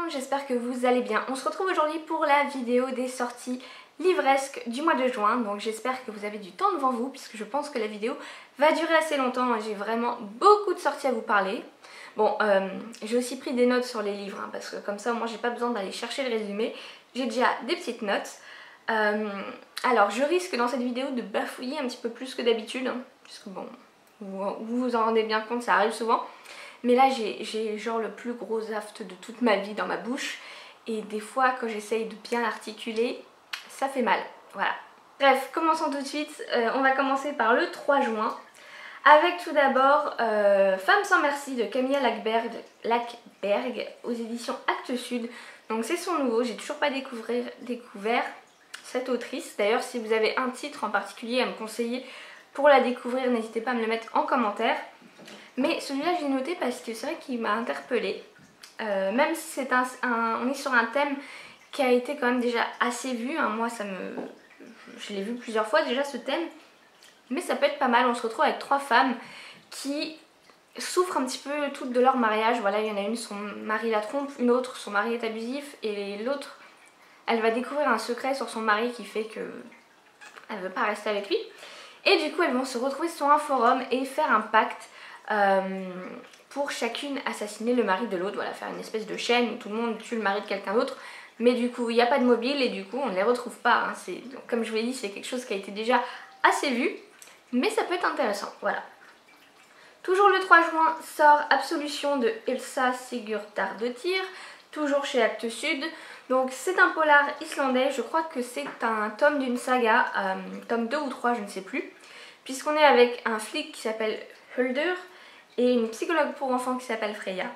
monde, j'espère que vous allez bien. On se retrouve aujourd'hui pour la vidéo des sorties livresques du mois de juin. Donc j'espère que vous avez du temps devant vous puisque je pense que la vidéo va durer assez longtemps. J'ai vraiment beaucoup de sorties à vous parler. Bon, j'ai aussi pris des notes sur les livres hein, parce que comme ça, moi j'ai pas besoin d'aller chercher le résumé. J'ai déjà des petites notes. Alors je risque dans cette vidéo de bafouiller un petit peu plus que d'habitude hein, puisque bon, vous vous en rendez bien compte, ça arrive souvent. Mais là j'ai genre le plus gros aft de toute ma vie dans ma bouche et des fois quand j'essaye de bien articuler, ça fait mal. Voilà. Bref, commençons tout de suite. On va commencer par le 3 juin avec tout d'abord Femme sans merci de Camilla Lackberg aux éditions Actes Sud. Donc c'est son nouveau, j'ai toujours pas découvert cette autrice. D'ailleurs si vous avez un titre en particulier à me conseiller pour la découvrir, n'hésitez pas à me le mettre en commentaire. Mais celui-là je l'ai noté parce que c'est vrai qu'il m'a interpellée. Même si c'est on est sur un thème qui a été quand même déjà assez vu. Hein. Moi je l'ai vu plusieurs fois déjà ce thème. Mais ça peut être pas mal. On se retrouve avec 3 femmes qui souffrent un petit peu toutes de leur mariage. Voilà, il y en a une, son mari la trompe, une autre, son mari est abusif. Et l'autre, elle va découvrir un secret sur son mari qui fait que elle veut pas rester avec lui. Et du coup elles vont se retrouver sur un forum et faire un pacte pour chacune assassiner le mari de l'autre, voilà, faire une espèce de chaîne où tout le monde tue le mari de quelqu'un d'autre, mais du coup il n'y a pas de mobile et du coup on ne les retrouve pas, hein. Donc, comme je vous l'ai dit, c'est quelque chose qui a été déjà assez vu, mais ça peut être intéressant, voilà. Toujours le 3 juin sort Absolution de Elsa Sigurdardóttir, toujours chez Actes Sud. Donc c'est un polar islandais, je crois que c'est un tome d'une saga, tome 2 ou 3, je ne sais plus, puisqu'on est avec un flic qui s'appelle Huldur et une psychologue pour enfants qui s'appelle Freya.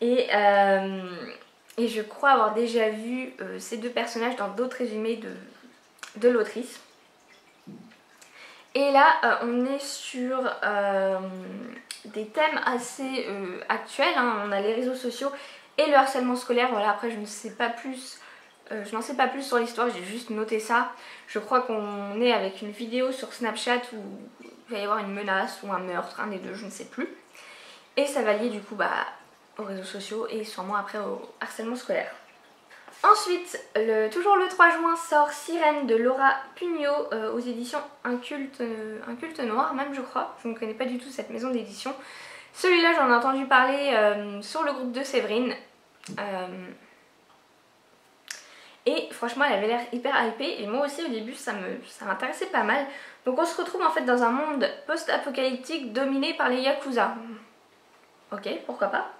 Et je crois avoir déjà vu ces deux personnages dans d'autres résumés de l'autrice. Et là on est sur des thèmes assez actuels, hein. On a les réseaux sociaux et le harcèlement scolaire. Voilà, après je ne sais pas plus, je n'en sais pas plus sur l'histoire, j'ai juste noté ça. Je crois qu'on est avec une vidéo sur Snapchat où il va y avoir une menace ou un meurtre, un des deux, je ne sais plus. Et ça va lier du coup aux réseaux sociaux et sûrement après au harcèlement scolaire. Ensuite, toujours le 3 juin sort Sirène de Laura Pugnot aux éditions Un culte noir même je crois. Je ne connais pas du tout cette maison d'édition. Celui-là j'en ai entendu parler sur le groupe de Séverine. Et franchement elle avait l'air hyper hypée et moi aussi au début ça m'intéressait pas mal. Donc on se retrouve en fait dans un monde post-apocalyptique dominé par les Yakuza. Ok, pourquoi pas.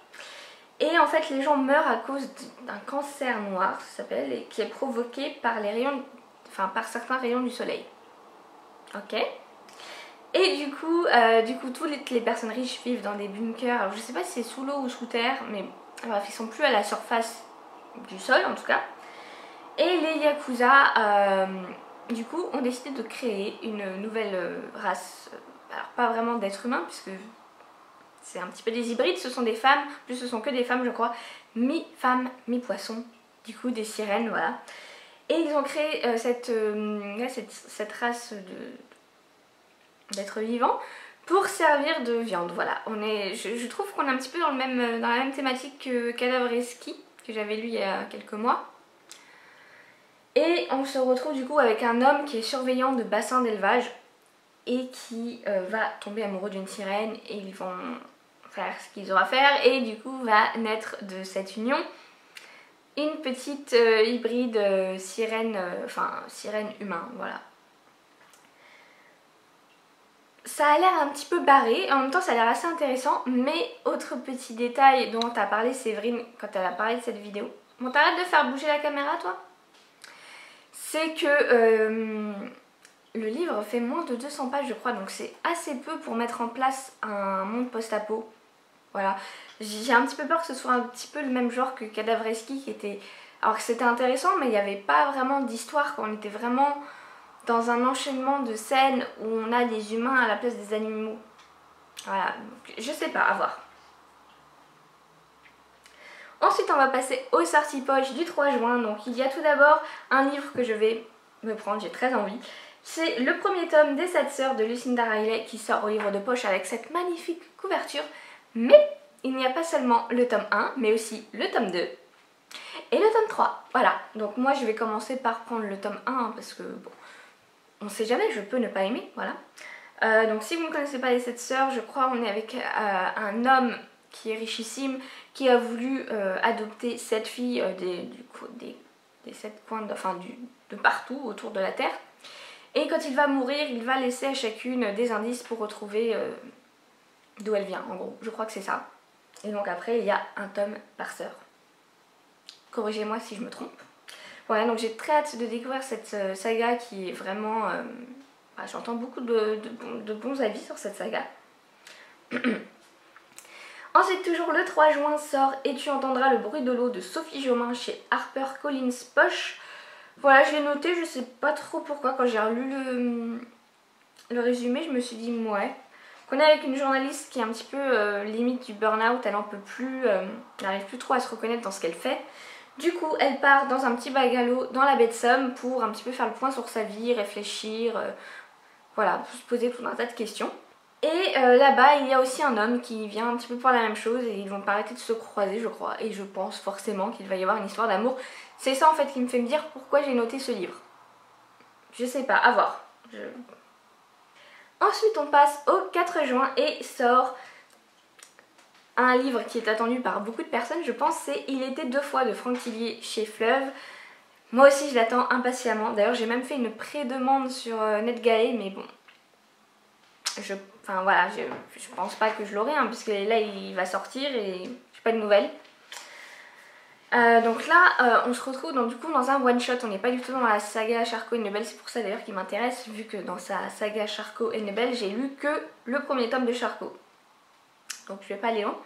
Et en fait les gens meurent à cause d'un cancer noir, ça s'appelle, et qui est provoqué par par certains rayons du soleil. Ok. Et du coup toutes les personnes riches vivent dans des bunkers. Alors je sais pas si c'est sous l'eau ou sous terre, mais bref, ils sont plus à la surface du sol en tout cas. Et les Yakuza du coup ont décidé de créer une nouvelle race, alors pas vraiment d'êtres humains puisque c'est un petit peu des hybrides, ce sont des femmes, plus ce sont que des femmes je crois, mi-femmes, mi-poissons, du coup des sirènes, voilà. Et ils ont créé cette race d'êtres vivants pour servir de viande, voilà. Je trouve qu'on est un petit peu dans la même thématique que Cadavreski, que j'avais lu il y a quelques mois. Et on se retrouve du coup avec un homme qui est surveillant de bassin d'élevage et qui va tomber amoureux d'une sirène et ils vont faire ce qu'ils auront à faire et du coup va naître de cette union une petite hybride sirène, sirène humain, voilà. Ça a l'air un petit peu barré, en même temps ça a l'air assez intéressant, mais autre petit détail dont a parlé Séverine quand elle a parlé de cette vidéo. Bon, t'arrêtes de faire bouger la caméra toi? C'est que le livre fait moins de 200 pages je crois, donc c'est assez peu pour mettre en place un monde post-apo. Voilà, j'ai un petit peu peur que ce soit un petit peu le même genre que Cadavreski qui était... Alors que c'était intéressant mais il n'y avait pas vraiment d'histoire, on était vraiment dans un enchaînement de scènes où on a des humains à la place des animaux. Voilà, donc je sais pas, à voir. Ensuite on va passer aux sorties poche du 3 juin, donc il y a tout d'abord un livre que je vais me prendre, j'ai très envie. C'est le premier tome des 7 sœurs de Lucinda Riley qui sort au livre de poche avec cette magnifique couverture. Mais il n'y a pas seulement le tome 1, mais aussi le tome 2 et le tome 3. Voilà, donc moi je vais commencer par prendre le tome 1 hein, parce que bon, on sait jamais, je peux ne pas aimer, voilà. Donc si vous ne connaissez pas les 7 sœurs, je crois on est avec un homme qui est richissime, qui a voulu adopter 7 filles des 7 coins de partout autour de la Terre. Et quand il va mourir, il va laisser à chacune des indices pour retrouver d'où elle vient, en gros. Je crois que c'est ça. Et donc après, il y a un tome par sœur. Corrigez-moi si je me trompe. Voilà, donc j'ai très hâte de découvrir cette saga qui est vraiment... j'entends beaucoup de bons avis sur cette saga. Ensuite, toujours le 3 juin sort Et tu entendras le bruit de l'eau de Sophie Jomain chez HarperCollins Poche. Voilà, je l'ai noté, je sais pas trop pourquoi. Quand j'ai relu le résumé, je me suis dit, ouais. Qu'on est avec une journaliste qui est un petit peu limite du burn-out, elle en peut plus, elle n'arrive plus trop à se reconnaître dans ce qu'elle fait. Du coup, elle part dans un petit bungalow dans la baie de Somme pour un petit peu faire le point sur sa vie, réfléchir, voilà, se poser tout un tas de questions. Et là-bas, il y a aussi un homme qui vient un petit peu pour la même chose et ils vont pas arrêter de se croiser, je crois. Et je pense forcément qu'il va y avoir une histoire d'amour. C'est ça en fait qui me fait me dire pourquoi j'ai noté ce livre. Je sais pas, à voir. Ensuite, on passe au 4 juin et sort un livre qui est attendu par beaucoup de personnes, je pense, c'est Il était 2 fois de Franck Tillier chez Fleuve. Moi aussi, je l'attends impatiemment. D'ailleurs, j'ai même fait une pré-demande sur NetGalley, mais bon, je pense pas que je l'aurai, hein, puisque là, il va sortir et j'ai pas de nouvelles. Donc là, on se retrouve du coup dans un one-shot, on n'est pas du tout dans la saga Charcot et Nebel, c'est pour ça d'ailleurs qu'il m'intéresse, vu que dans sa saga Charcot et Nebel, j'ai lu que le premier tome de Charcot. Donc je vais pas aller loin.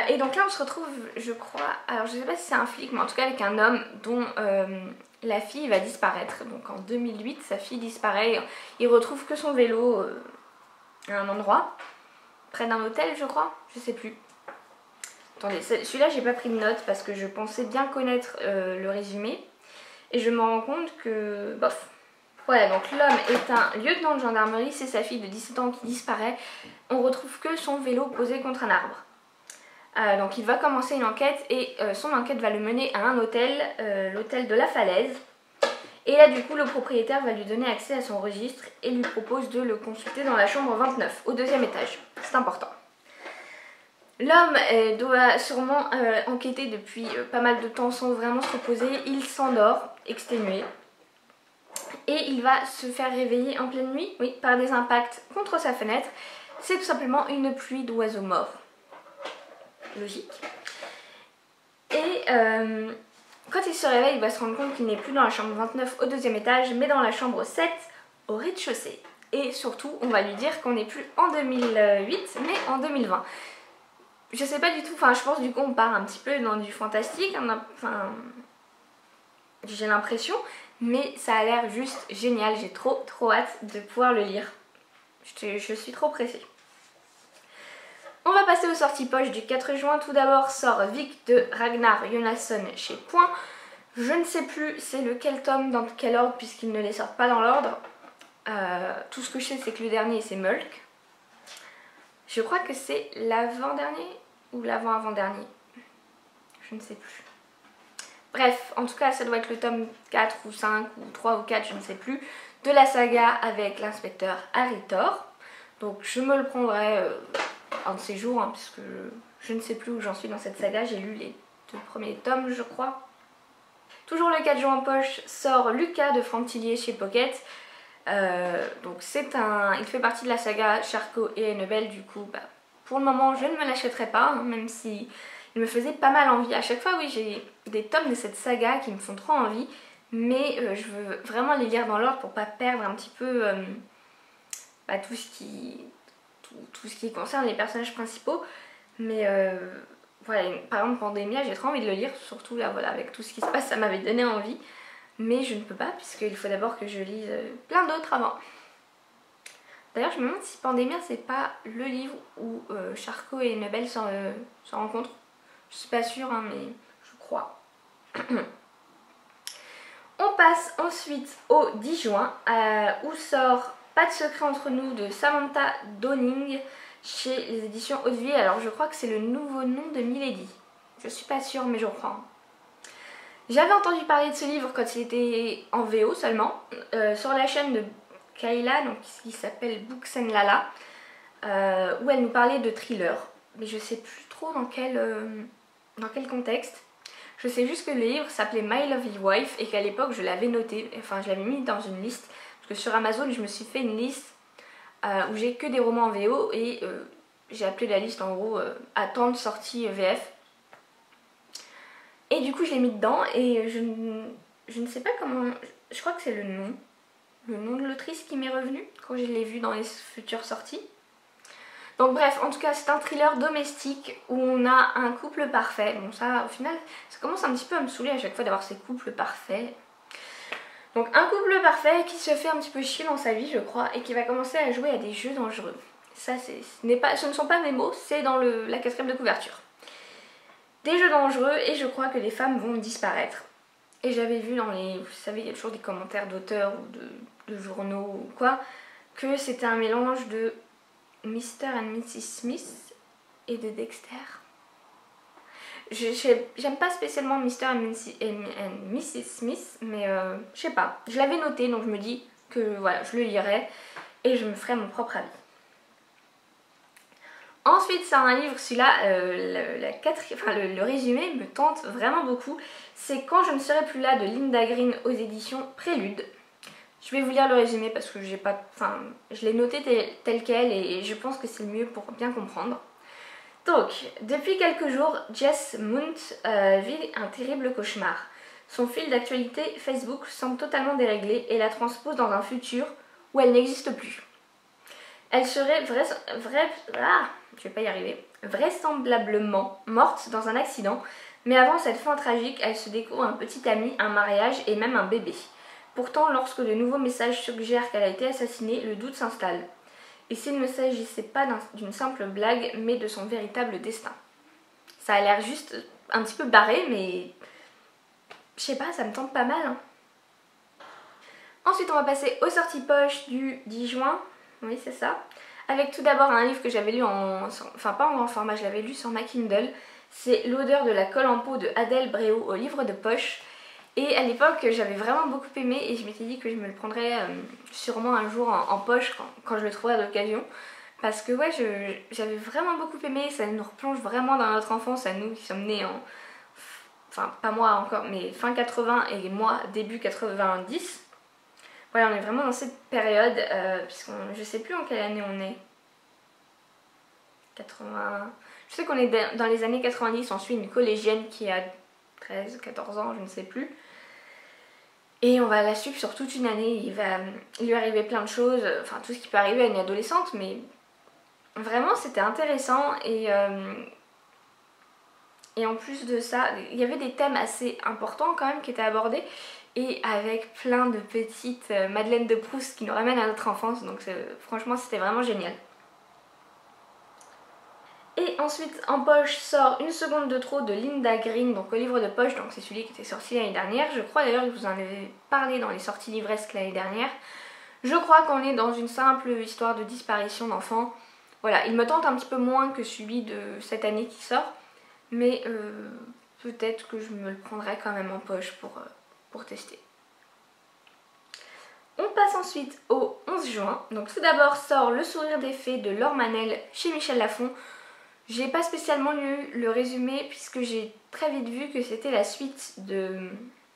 Et donc là on se retrouve, je crois, alors je sais pas si c'est un flic, mais en tout cas avec un homme dont la fille va disparaître. Donc en 2008, sa fille disparaît, il retrouve que son vélo à un endroit, près d'un hôtel je crois, je sais plus. Attendez, celui-là j'ai pas pris de notes parce que je pensais bien connaître le résumé. Et je me rends compte que, bof. Voilà, donc l'homme est un lieutenant de gendarmerie, c'est sa fille de 17 ans qui disparaît. On retrouve que son vélo posé contre un arbre. Donc il va commencer une enquête et son enquête va le mener à un hôtel, l'hôtel de la Falaise. Et là du coup le propriétaire va lui donner accès à son registre et lui propose de le consulter dans la chambre 29, au 2e étage. C'est important. L'homme doit sûrement enquêter depuis pas mal de temps sans vraiment se reposer. Il s'endort, exténué. Et il va se faire réveiller en pleine nuit, oui, par des impacts contre sa fenêtre. C'est tout simplement une pluie d'oiseaux morts. Logique. Et quand il se réveille, il va se rendre compte qu'il n'est plus dans la chambre 29 au 2e étage, mais dans la chambre 7 au rez-de-chaussée. Et surtout, on va lui dire qu'on n'est plus en 2008, mais en 2020. Je sais pas du tout, enfin je pense du coup on part un petit peu dans du fantastique, enfin j'ai l'impression, mais ça a l'air juste génial, j'ai trop hâte de pouvoir le lire. Je suis trop pressée. On va passer aux sorties poche du 4 juin. Tout d'abord sort Vic de Ragnar Jonasson chez Point. Je ne sais plus c'est lequel tome, dans quel ordre, puisqu'ils ne les sortent pas dans l'ordre. Tout ce que je sais c'est que le dernier c'est Mulk. Je crois que c'est l'avant-dernier ou l'avant-avant-dernier. Je ne sais plus. Bref, en tout cas, ça doit être le tome 4 ou 5 ou 3 ou 4, je ne sais plus, de la saga avec l'inspecteur Harry Thor. Donc je me le prendrai un de ces jours, hein, puisque je ne sais plus où j'en suis dans cette saga. J'ai lu les 2 premiers tomes, je crois. Toujours le 4 juin en poche sort Lucas de Franck Tillier chez Pocket. Donc il fait partie de la saga Charcot et Annabelle, du coup pour le moment je ne me l'achèterai pas, hein, même si il me faisait pas mal envie. À chaque fois oui j'ai des tomes de cette saga qui me font trop envie, mais je veux vraiment les lire dans l'ordre pour pas perdre un petit peu tout ce qui concerne les personnages principaux. Mais voilà, par exemple Pandémia, j'ai trop envie de le lire, surtout là voilà avec tout ce qui se passe, ça m'avait donné envie. Mais je ne peux pas puisqu'il faut d'abord que je lise plein d'autres avant. D'ailleurs je me demande si Pandémia c'est pas le livre où Charcot et Annabelle se rencontrent. Je suis pas sûre hein, mais je crois. On passe ensuite au 10 juin où sort Pas de secret entre nous de Samantha Downing chez les éditions Hauteville. Alors je crois que c'est le nouveau nom de Milady. Je suis pas sûre mais je crois. J'avais entendu parler de ce livre quand il était en VO seulement, sur la chaîne de Kayla, donc qui s'appelle Books and Lala, où elle nous parlait de thriller. Mais je sais plus trop dans quel contexte. Je sais juste que le livre s'appelait My Lovely Wife et qu'à l'époque je l'avais noté, enfin je l'avais mis dans une liste. Parce que sur Amazon je me suis fait une liste où j'ai que des romans en VO et j'ai appelé la liste en gros attente sortie VF. Et du coup je l'ai mis dedans et je ne sais pas comment, je crois que c'est le nom de l'autrice qui m'est revenu quand je l'ai vu dans les futures sorties. Donc bref, en tout cas c'est un thriller domestique où on a un couple parfait. Bon ça au final ça commence un petit peu à me saouler à chaque fois d'avoir ces couples parfaits. Donc un couple parfait qui se fait un petit peu chier dans sa vie je crois et qui va commencer à jouer à des jeux dangereux. Ça ce ne sont pas mes mots, c'est dans la quatrième de couverture. Des jeux dangereux et je crois que les femmes vont disparaître. Et j'avais vu dans les... Vous savez, il y a toujours des commentaires d'auteurs ou de journaux ou quoi, que c'était un mélange de Mr. and Mrs. Smith et de Dexter. J'aime pas spécialement Mr. and Mrs. Smith, mais je sais pas. Je l'avais noté, donc je me dis que voilà, je le lirai et je me ferai mon propre avis. Ensuite, c'est un livre, celui-là, le résumé me tente vraiment beaucoup. C'est Quand je ne serai plus là de Linda Green aux éditions Prélude. Je vais vous lire le résumé parce que je l'ai noté tel quel et je pense que c'est le mieux pour bien comprendre. Donc, depuis quelques jours, Jess Munt vit un terrible cauchemar. Son fil d'actualité Facebook semble totalement déréglé et la transpose dans un futur où elle n'existe plus. Elle serait vraisemblablement morte dans un accident, mais avant cette fin tragique, elle se découvre un petit ami, un mariage et même un bébé. Pourtant, lorsque de nouveaux messages suggèrent qu'elle a été assassinée, le doute s'installe. Et s'il ne s'agissait pas d'une simple blague, mais de son véritable destin. Ça a l'air juste un petit peu barré, mais je sais pas, ça me tente pas mal. Hein. Ensuite, on va passer aux sorties poche du 10 juin. Oui, c'est ça. Avec tout d'abord un livre que j'avais lu pas en grand format, je l'avais lu sur ma Kindle. C'est L'odeur de la colle en peau de Adèle Bréau au livre de poche. Et à l'époque, j'avais vraiment beaucoup aimé et je m'étais dit que je me le prendrais sûrement un jour en poche quand je le trouverais à l'occasion. Parce que ouais, j'avais vraiment beaucoup aimé, ça nous replonge vraiment dans notre enfance, à nous qui sommes nés en... Enfin, pas moi encore, mais fin 80 et moi début 90. Voilà, on est vraiment dans cette période, je sais plus en quelle année on est. 80... Je sais qu'on est dans les années 90, on suit une collégienne qui a 13, 14 ans, je ne sais plus. Et on va la suivre sur toute une année, il va lui arriver plein de choses, enfin tout ce qui peut arriver à une adolescente, mais vraiment c'était intéressant et en plus de ça, il y avait des thèmes assez importants quand même qui étaient abordés. Et avec plein de petites Madeleine de Proust qui nous ramènent à notre enfance. Donc franchement c'était vraiment génial. Et ensuite en poche sort Une seconde de trop de Linda Green, donc au livre de poche. Donc c'est celui qui était sorti l'année dernière. Je crois d'ailleurs que vous en avez parlé dans les sorties livresques l'année dernière. Je crois qu'on est dans une simple histoire de disparition d'enfants. Voilà, il me tente un petit peu moins que celui de cette année qui sort. Mais peut-être que je me le prendrai quand même en poche pour tester. On passe ensuite au 11 juin. Donc tout d'abord sort Le sourire des fées de Laure Manel chez Michel Lafon. J'ai pas spécialement lu le résumé puisque j'ai très vite vu que c'était la suite de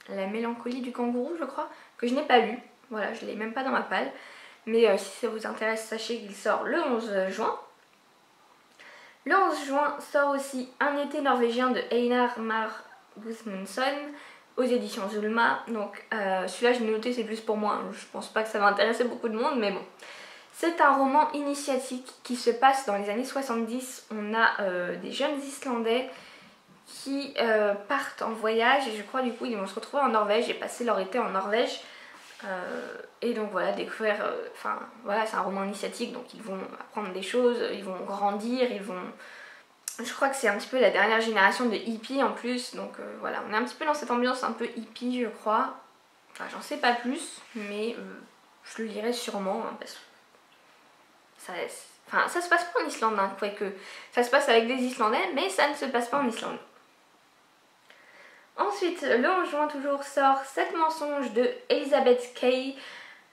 La mélancolie du kangourou, je crois, que je n'ai pas lu. Voilà, je l'ai même pas dans ma palle. Mais si ça vous intéresse, sachez qu'il sort le 11 juin. Le 11 juin sort aussi Un été norvégien de Einar Már Guðmundsson aux éditions Zulma. Donc celui-là je l'ai noté, c'est plus pour moi, je pense pas que ça va intéresser beaucoup de monde, mais bon. C'est un roman initiatique qui se passe dans les années 70. On a des jeunes Islandais qui partent en voyage et je crois du coup ils vont se retrouver en Norvège et passer leur été en Norvège. Et donc voilà, découvrir, voilà, c'est un roman initiatique, donc ils vont apprendre des choses, ils vont grandir, je crois que c'est un petit peu la dernière génération de hippies en plus, donc voilà, on est un petit peu dans cette ambiance un peu hippie je crois. Enfin j'en sais pas plus, mais je le lirai sûrement, hein, parce que Enfin, ça se passe pas en Islande, hein, quoique ça se passe avec des Islandais, mais ça ne se passe pas en Islande. Ensuite, le 11 juin toujours sort 7 mensonges de Elizabeth Kay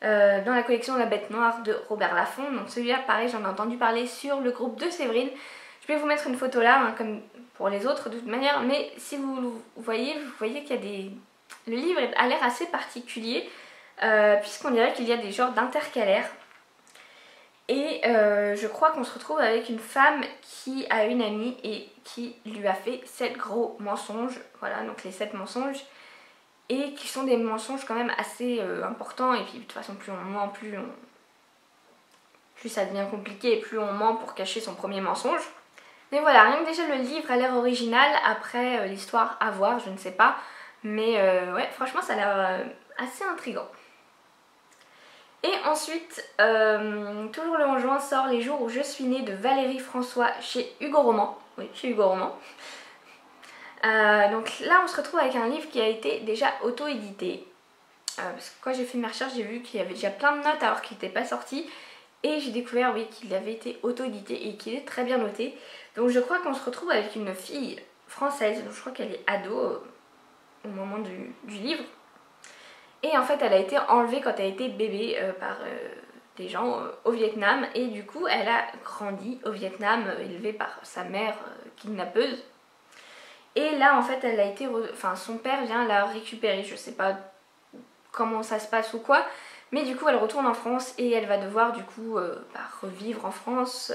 dans la collection La Bête Noire de Robert Laffont. Donc celui-là, pareil, j'en ai entendu parler sur le groupe de Séverine. Je vais vous mettre une photo là, hein, comme pour les autres de toute manière, mais si vous voyez qu'il y a des... Le livre a l'air assez particulier, puisqu'on dirait qu'il y a des genres d'intercalaires. Et je crois qu'on se retrouve avec une femme qui a une amie et qui lui a fait 7 gros mensonges. Voilà, donc les 7 mensonges. Et qui sont des mensonges quand même assez importants. Et puis de toute façon, plus on ment, plus ça devient compliqué et plus on ment pour cacher son premier mensonge. Mais voilà, rien que déjà le livre a l'air original. Après, l'histoire à voir, je ne sais pas. Mais ouais, franchement, ça a l'air assez intriguant. Et ensuite, toujours le 11 juin, sort Les jours où je suis née de Valérie François chez Hugo Roman. Oui, chez Hugo Roman. Donc là, on se retrouve avec un livre qui a été déjà auto-édité. Parce que quand j'ai fait mes recherches, j'ai vu qu'il y avait déjà plein de notes alors qu'il n'était pas sorti. Et j'ai découvert, oui, qu'il avait été auto-édité et qu'il est très bien noté. Donc je crois qu'on se retrouve avec une fille française, donc je crois qu'elle est ado au moment du livre. Et en fait, elle a été enlevée quand elle était bébé par des gens au Vietnam. Et du coup, elle a grandi au Vietnam, élevée par sa mère kidnappeuse. Et là, en fait, elle a été... Enfin, son père vient la récupérer. Je sais pas comment ça se passe ou quoi. Mais du coup, elle retourne en France et elle va devoir, du coup, revivre en France.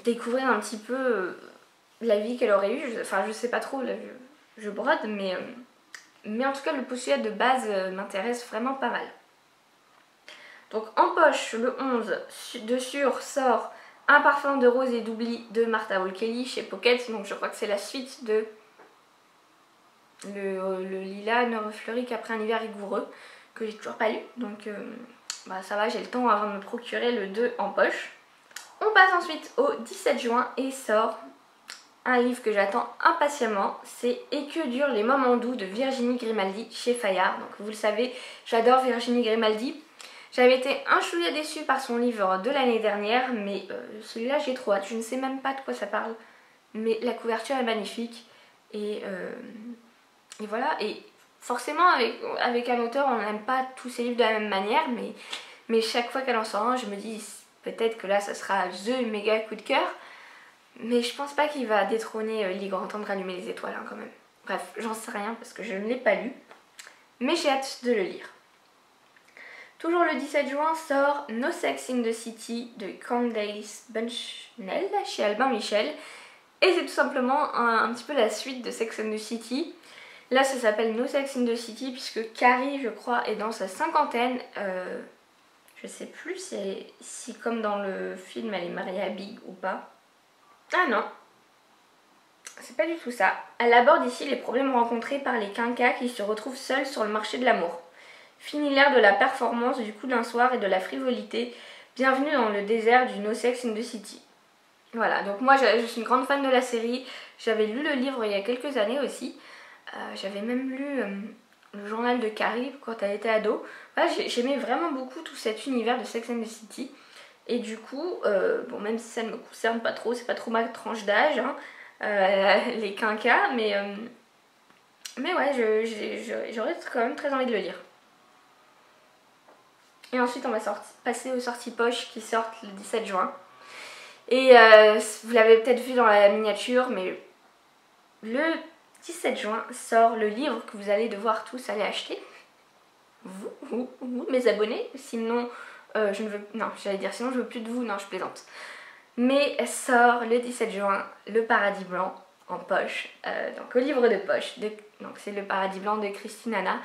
Découvrir un petit peu la vie qu'elle aurait eue. Enfin, je sais pas trop, là, je brode, mais en tout cas, le postulat de base m'intéresse vraiment pas mal. Donc en poche, le 11, de sûr sort Un parfum de rose et d'oubli de Martha Hall Kelly chez Pocket. Donc je crois que c'est la suite de le lilas ne refleurit qu'après un hiver rigoureux, que j'ai toujours pas lu. Donc bah, ça va, j'ai le temps avant de me procurer le 2 en poche. On passe ensuite au 17 juin et sort un livre que j'attends impatiemment, c'est Et que durent les moments doux de Virginie Grimaldi chez Fayard. Donc vous le savez, j'adore Virginie Grimaldi. J'avais été un chouïa déçue par son livre de l'année dernière, mais celui-là j'ai trop hâte. Je ne sais même pas de quoi ça parle, mais la couverture est magnifique. Et voilà, et forcément avec un auteur on n'aime pas tous ses livres de la même manière, mais chaque fois qu'elle en sort un, je me dis peut-être que là ça sera the méga coup de cœur. Mais je pense pas qu'il va détrôner Les Grands Temps de rallumer les étoiles hein, quand même. Bref, j'en sais rien parce que je ne l'ai pas lu. Mais j'ai hâte de le lire. Toujours le 17 juin sort No Sex in the City de Candace Bushnell chez Albin Michel. Et c'est tout simplement un petit peu la suite de Sex and the City. Là ça s'appelle No Sex in the City puisque Carrie je crois est dans sa cinquantaine. Je sais plus si comme dans le film elle est mariée à Big ou pas. Ah non, c'est pas du tout ça. Elle aborde ici les problèmes rencontrés par les quinquas qui se retrouvent seuls sur le marché de l'amour. Fini l'ère de la performance, du coup d'un soir et de la frivolité. Bienvenue dans le désert du No Sex in the City. Voilà, donc moi je suis une grande fan de la série. J'avais lu le livre il y a quelques années aussi. J'avais même lu le journal de Carrie quand elle était ado. Voilà, j'aimais vraiment beaucoup tout cet univers de Sex and the City. Et du coup, bon, même si ça ne me concerne pas trop, c'est pas trop ma tranche d'âge, hein, les quinquas, mais ouais, j'aurais quand même très envie de le lire. Et ensuite, on va passer aux sorties poche qui sortent le 17 juin. Et vous l'avez peut-être vu dans la miniature, mais le 17 juin sort le livre que vous allez devoir tous aller acheter. Vous, mes abonnés, sinon... je ne veux... Non, j'allais dire sinon je veux plus de vous, non je plaisante. Mais sort le 17 juin Le Paradis Blanc en poche, donc au livre de poche, donc c'est Le Paradis Blanc de Christine Anna.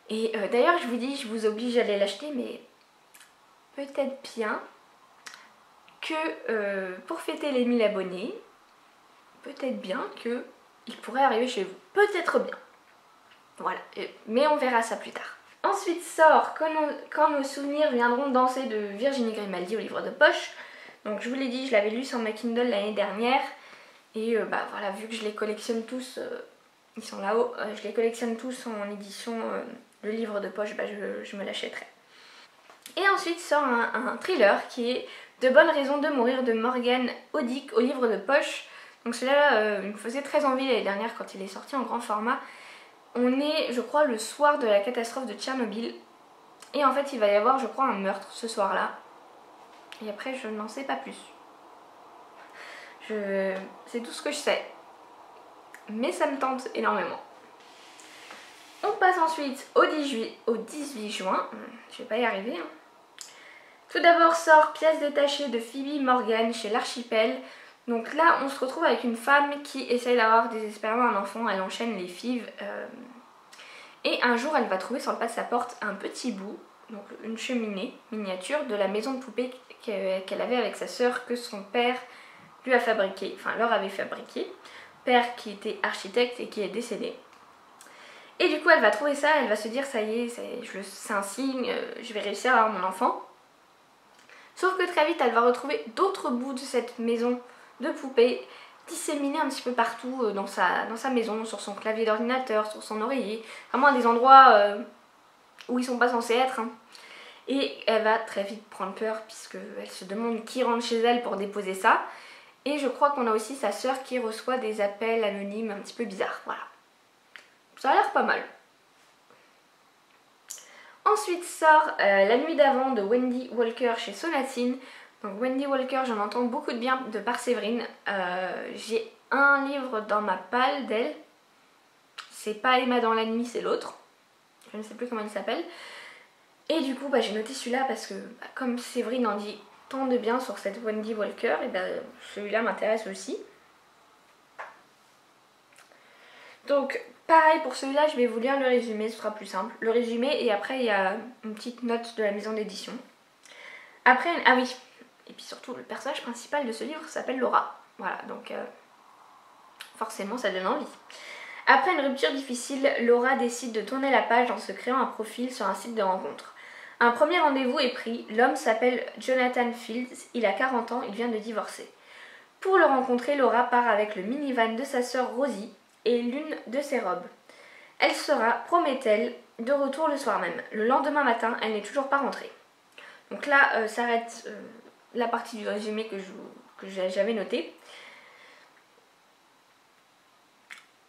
Et d'ailleurs je vous dis, je vous oblige à aller l'acheter, mais peut-être bien que pour fêter les 1000 abonnés, peut-être bien que il pourrait arriver chez vous, peut-être bien. Voilà, mais on verra ça plus tard. Ensuite sort Quand nos souvenirs viendront danser de Virginie Grimaldi au livre de poche. Donc je vous l'ai dit, je l'avais lu sur ma Kindle l'année dernière. Et bah voilà, vu que je les collectionne tous, ils sont là-haut, je les collectionne tous en édition, le livre de poche, bah je me l'achèterai. Et ensuite sort un thriller qui est De bonnes raisons de mourir de Morgan Odick au livre de poche. Donc celui-là il me faisait très envie l'année dernière quand il est sorti en grand format. On est, je crois, le soir de la catastrophe de Tchernobyl. Et en fait il va y avoir, je crois, un meurtre ce soir-là. Et après je n'en sais pas plus. C'est tout ce que je sais. Mais ça me tente énormément. On passe ensuite au 18 juin. Je vais pas y arriver. Hein. Tout d'abord sort Pièces détachées de Phoebe Morgan chez l'Archipel. Donc là, on se retrouve avec une femme qui essaye d'avoir désespérément un enfant. Elle enchaîne les fives. Et un jour, elle va trouver sur le pas de sa porte un petit bout, donc une cheminée miniature de la maison de poupée qu'elle avait avec sa sœur, que son père lui a fabriqué, enfin leur avait fabriqué. Père qui était architecte et qui est décédé. Et du coup, elle va trouver ça, elle va se dire ça y est, c'est un signe, je vais réussir à avoir mon enfant. Sauf que très vite, elle va retrouver d'autres bouts de cette maison de poupée disséminés un petit peu partout dans sa maison, sur son clavier d'ordinateur, sur son oreiller, vraiment à des endroits où ils sont pas censés être. Hein. Et elle va très vite prendre peur puisqu'elle se demande qui rentre chez elle pour déposer ça. Et je crois qu'on a aussi sa sœur qui reçoit des appels anonymes un petit peu bizarres. Voilà. Ça a l'air pas mal. Ensuite sort La nuit d'avant de Wendy Walker chez Sonatine. Donc Wendy Walker, j'en entends beaucoup de bien de par Séverine. J'ai un livre dans ma palle d'elle. C'est pas Emma dans la nuit, c'est l'autre. Je ne sais plus comment il s'appelle. Et du coup, j'ai noté celui-là parce que comme Séverine en dit tant de bien sur cette Wendy Walker, et celui-là m'intéresse aussi. Donc pareil pour celui-là, je vais vous lire le résumé, ce sera plus simple. Le résumé et après il y a une petite note de la maison d'édition. Après, ah oui, et puis surtout le personnage principal de ce livre s'appelle Laura. Voilà, donc forcément ça donne envie. Après une rupture difficile, Laura décide de tourner la page en se créant un profil sur un site de rencontre. Un premier rendez-vous est pris, l'homme s'appelle Jonathan Fields, il a 40 ans, il vient de divorcer. Pour le rencontrer, Laura part avec le minivan de sa sœur Rosie et l'une de ses robes. Elle sera, promet-elle, de retour le soir même. Le lendemain matin, elle n'est toujours pas rentrée. Donc là, s'arrête la partie du résumé que j'avais noté.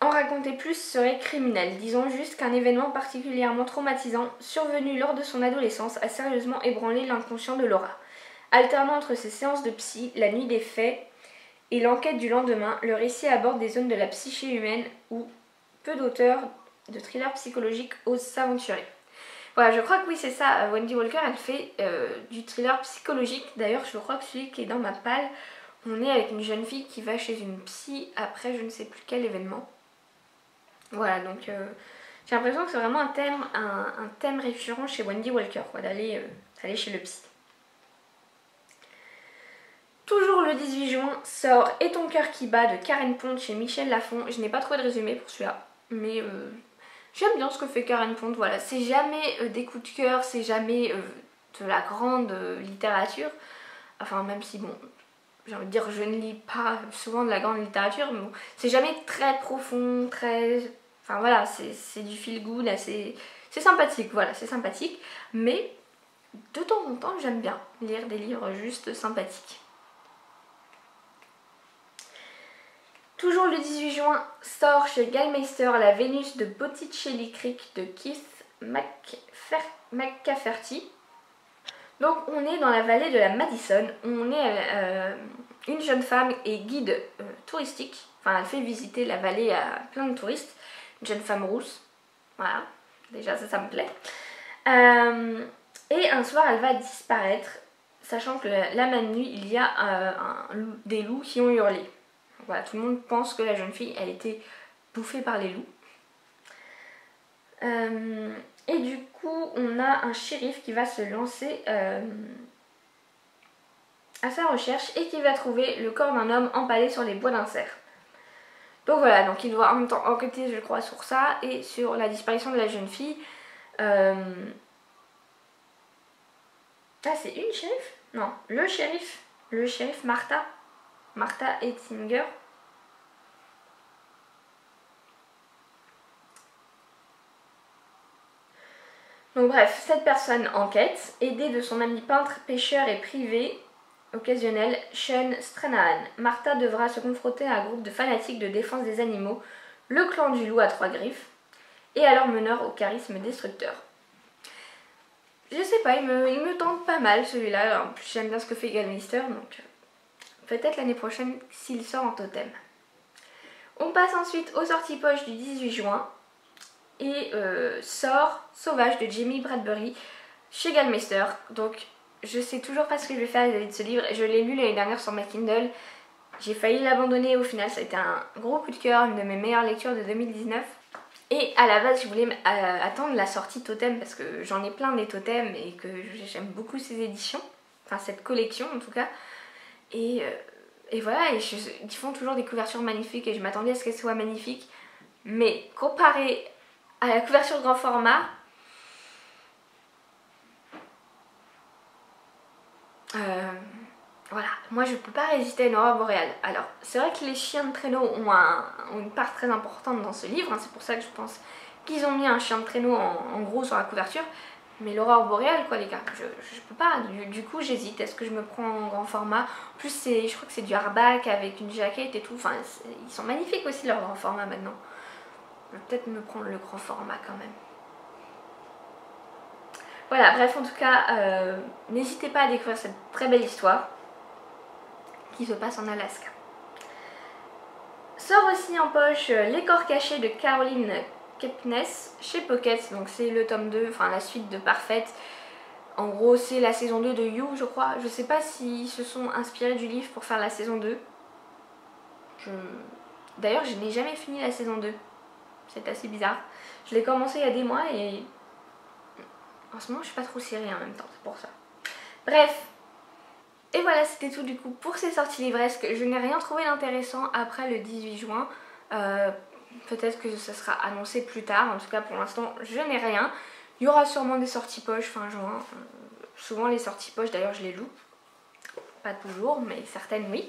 En raconter plus serait criminel. Disons juste qu'un événement particulièrement traumatisant, survenu lors de son adolescence, a sérieusement ébranlé l'inconscient de Laura. Alternant entre ses séances de psy, la nuit des faits et l'enquête du lendemain, le récit aborde des zones de la psyché humaine où peu d'auteurs de thrillers psychologiques osent s'aventurer. Voilà, je crois que oui, c'est ça. Wendy Walker, elle fait du thriller psychologique. D'ailleurs, je crois que celui qui est dans ma palle, on est avec une jeune fille qui va chez une psy après je ne sais plus quel événement. Voilà, donc j'ai l'impression que c'est vraiment un thème récurrent chez Wendy Walker, d'aller chez le psy. Toujours le 18 juin sort Et ton cœur qui bat de Karen Pont chez Michel Lafon. Je n'ai pas trouvé de résumé pour celui-là, mais j'aime bien ce que fait Karen Pont. Voilà, c'est jamais des coups de cœur, c'est jamais de la grande littérature. Enfin, même si, bon, j'ai envie de dire, je ne lis pas souvent de la grande littérature, mais bon, c'est jamais très profond, très... Enfin voilà, c'est du feel good, c'est sympathique, voilà, c'est sympathique. Mais de temps en temps, j'aime bien lire des livres juste sympathiques. Toujours le 18 juin sort chez Gallmeister La Vénus de Botticelli Creek de Keith McCafferty. Donc on est dans la vallée de la Madison, on est une jeune femme et guide touristique, enfin elle fait visiter la vallée à plein de touristes, une jeune femme rousse, voilà, déjà ça me plaît. Et un soir elle va disparaître, sachant que la même nuit il y a des loups qui ont hurlé. Voilà, tout le monde pense que la jeune fille, elle était bouffée par les loups. Et du coup, on a un shérif qui va se lancer à sa recherche et qui va trouver le corps d'un homme empalé sur les bois d'un cerf. Donc voilà, donc il doit en même temps enquêter, je crois, sur ça et sur la disparition de la jeune fille. Ah, c'est une shérif? Non, le shérif. Le shérif Martha Ettinger. Donc bref, cette personne enquête, aidée de son ami peintre, pêcheur et privé occasionnel Sean Stranahan. Martha devra se confronter à un groupe de fanatiques de défense des animaux, le clan du loup à 3 griffes, et à leur meneur au charisme destructeur. Je sais pas, il me tente pas mal celui-là. En plus j'aime bien ce que fait Galmister, donc peut-être l'année prochaine s'il sort en totem. On passe ensuite aux sorties poche du 18 juin et sort Sauvage de Jamie Bradbury chez Galmister. Donc je sais toujours pas ce que je vais faire vis-à-vis de ce livre. Je l'ai lu l'année dernière sur ma Kindle. J'ai failli l'abandonner, au final ça a été un gros coup de cœur, une de mes meilleures lectures de 2019. Et à la base je voulais attendre la sortie totem parce que j'en ai plein des totems et que j'aime beaucoup ces éditions, enfin cette collection en tout cas. Et voilà, ils font toujours des couvertures magnifiques et je m'attendais à ce qu'elles soient magnifiques. Mais comparé à la couverture grand format, voilà, moi je peux pas résister à une aurore boréale. Alors c'est vrai que les chiens de traîneau ont une part très importante dans ce livre, hein, c'est pour ça que je pense qu'ils ont mis un chien de traîneau en gros sur la couverture. Mais l'aurore boréale quoi les gars, je peux pas, du coup j'hésite, est-ce que je me prends en grand format? En plus je crois que c'est du hardback avec une jaquette et tout, enfin ils sont magnifiques aussi leur grand format maintenant. Je vais peut-être me prendre le grand format quand même. Voilà, bref en tout cas, n'hésitez pas à découvrir cette très belle histoire qui se passe en Alaska. Sort aussi en poche Les corps cachés de Caroline Kepnes chez Pocket, donc c'est le tome 2, enfin la suite de Parfaite. En gros c'est la saison 2 de You je crois, je sais pas s'ils se sont inspirés du livre pour faire la saison 2. D'ailleurs je n'ai jamais fini la saison 2, c'est assez bizarre. Je l'ai commencé il y a des mois et en ce moment je suis pas trop série en même temps, c'est pour ça. Bref, et voilà c'était tout du coup pour ces sorties livresques. Je n'ai rien trouvé d'intéressant après le 18 juin. Peut-être que ça sera annoncé plus tard, en tout cas pour l'instant je n'ai rien. Il y aura sûrement des sorties poche fin juin. Souvent les sorties poche d'ailleurs je les loupe. Pas toujours mais certaines oui.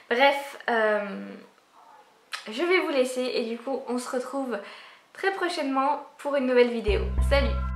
Bref, je vais vous laisser et du coup on se retrouve très prochainement pour une nouvelle vidéo. Salut!